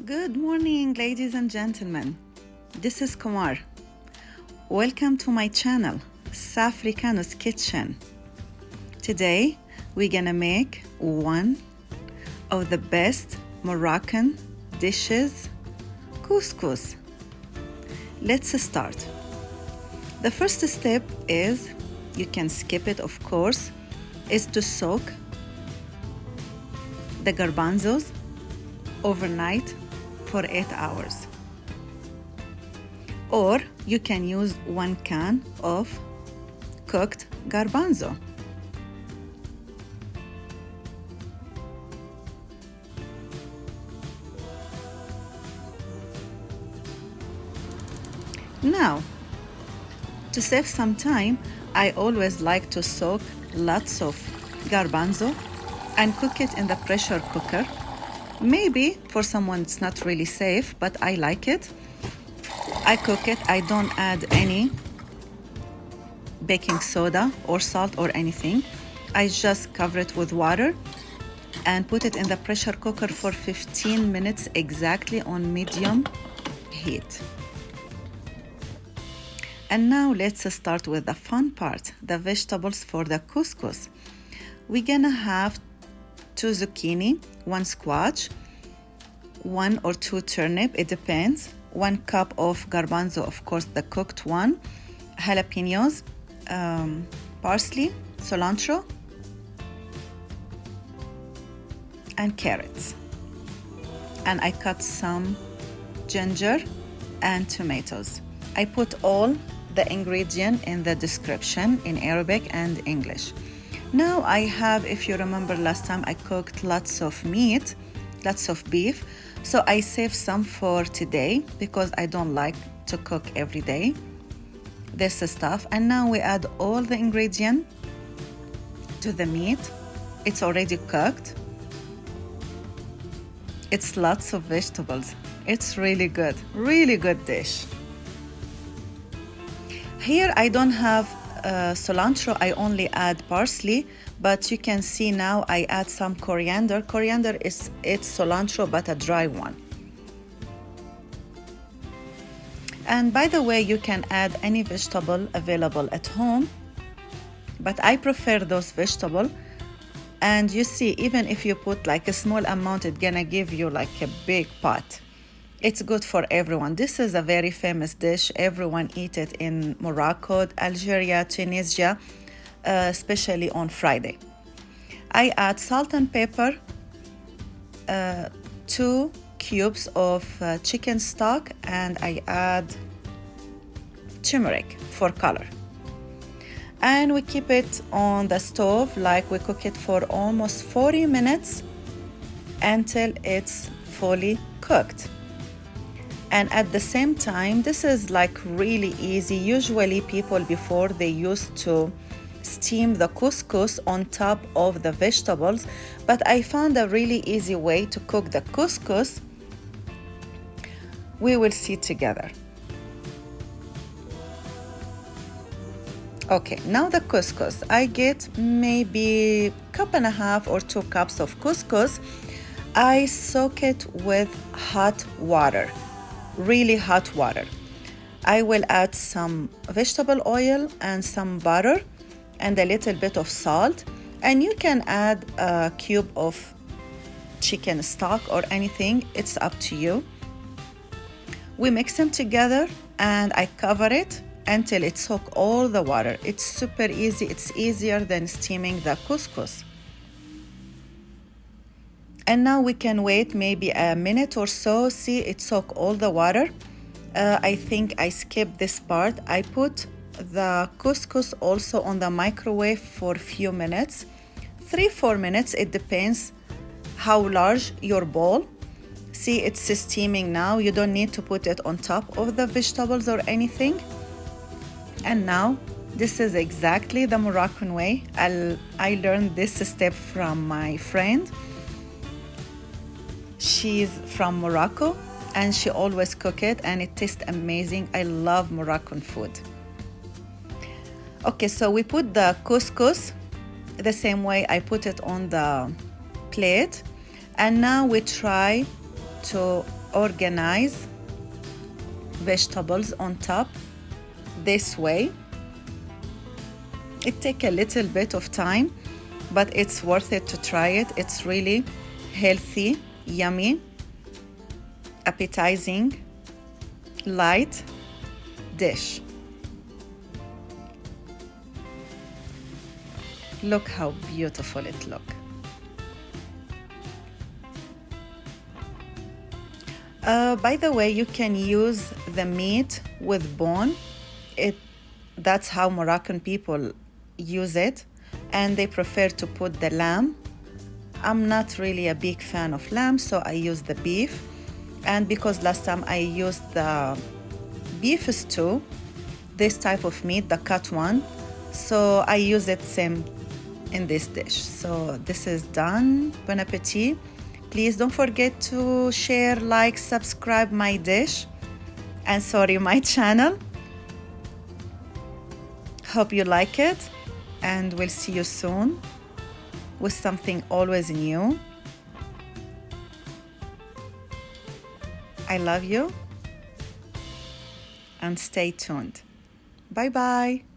Good morning, ladies and gentlemen. This is Kumar. Welcome to my channel, Safricano's Kitchen. Today, we're gonna make one of the best Moroccan dishes, couscous. Let's start. The first step is, you can skip it of course, is to soak the garbanzos overnight for 8 hours. Or you can use 1 can of cooked garbanzo. Now, to save some time, I always like to soak lots of garbanzo and cook it in the pressure cooker. Maybe for someone it's not really safe, but I like it. I cook it, I don't add any baking soda or salt or anything. I just cover it with water and put it in the pressure cooker for 15 minutes exactly on medium heat. And now let's start with the fun part, the vegetables for the couscous. We're gonna have 2 zucchini, 1 squash, 1 or 2 turnip, it depends, 1 cup of garbanzo, of course the cooked one, jalapeños, parsley, cilantro, and carrots. And I cut some ginger and tomatoes. I put all the ingredient in the description in Arabic and English. Now I have, if you remember last time, I cooked lots of meat, lots of beef. So I saved some for today because I don't like to cook every day this stuff. And now we add all the ingredient to the meat. It's already cooked. It's lots of vegetables. It's really good dish. Here I don't have cilantro, I only add parsley, but you can see now I add some coriander. Coriander it's cilantro but a dry one. And by the way, you can add any vegetable available at home, but I prefer those vegetables. And you see, even if you put like a small amount, it's gonna give you like a big pot. It's good for everyone. This is a very famous dish. Everyone eat it in Morocco, Algeria, Tunisia, especially on Friday. I add salt and pepper, 2 cubes of chicken stock, and I add turmeric for color. And we keep it on the stove, like we cook it for almost 40 minutes until it's fully cooked. And at the same time, this is like really easy. Usually people before they used to steam the couscous on top of the vegetables, but I found a really easy way to cook the couscous. We will see together. Okay, now the couscous. I get maybe 1.5 or 2 cups of couscous. I soak it with hot water. Really hot water. I will add some vegetable oil and some butter and a little bit of salt, and you can add a cube of chicken stock or anything, it's up to you. We mix them together and I cover it until it soaks all the water. It's super easy. It's easier than steaming the couscous. And now we can wait maybe a minute or so. See, it soak all the water. I think I skipped this part. I put the couscous also on the microwave for a few minutes, 3-4 minutes. It depends how large your bowl. See, it's steaming now. You don't need to put it on top of the vegetables or anything. And now this is exactly the Moroccan way. I learned this step from my friend. She's from Morocco and she always cook it and it tastes amazing. I love Moroccan food. Okay, so we put the couscous the same way I put it on the plate, and now we try to organize vegetables on top this way. It takes a little bit of time, but it's worth it to try it. It's really healthy, yummy, appetizing, light dish. Look how beautiful it looks. By the way, you can use the meat with bone. That's how Moroccan people use it, and they prefer to put the lamb. I'm not really a big fan of lamb, so I use the beef. And because last time I used the beef stew, this type of meat, the cut one, so I use it same in this dish. So this is done. Bon appetit. Please don't forget to share, like, subscribe my dish, and my channel. Hope you like it, and we'll see you soon with something always new. I love you, and stay tuned. Bye bye.